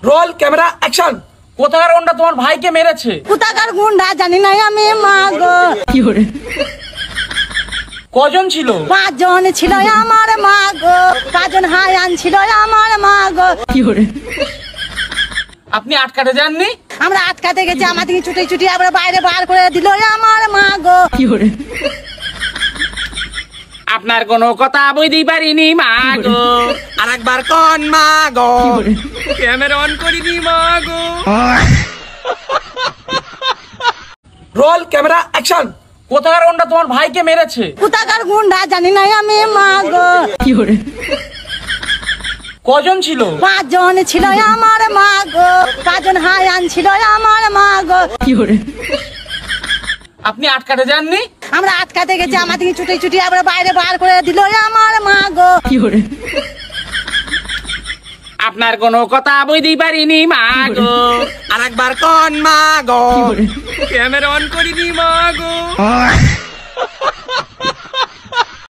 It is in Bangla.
Roll camera action. কোথাকার গুন্ডা তোমার ভাইকে মেরেছে? কোথাকার গুন্ডা জানি না আমি, মা গো। কি করে? কজন ছিল? 5 জন ছিল আমার, মা গো। 5 জন হায়ান ছিল আমার, মা গো। কি করে? আপনি আটকাতে যাননি? আমরা আটকাতে গেছি, আমাদেরকে ছুটে ছুটি আবার বাইরে বার করে দিল আমার, মা গো। কি করে? আপনার কোনো কথা বুঝতেই পারিনি, মা গো। আরেকবার কোন মা গো। ক্যামেরা অন করিনি, মা গো। Roll camera action. কোথাকার গুন্ডা তোমার ভাইকে মেরেছে? কোথাকার গুন্ডা জানি না আমি, মা গো। কি করে? কজন ছিল? 5 জন ছিল আমার, মা গো। 5 জন হায়ান ছিল আমার, মা গো। কি করে? আপনি আটকাতে যাননি? আমরা আটকাতে গেছি, আমাদেরকে ছুটে ছুটি আবার বাইরে বার করে দিল আমার, মা গো। কি করে? আপনার কোনো কথা বুঝতেই পারিনি, মা গো। আরেকবার কোন মা গো। ক্যামেরা অন করিনি, মা গো।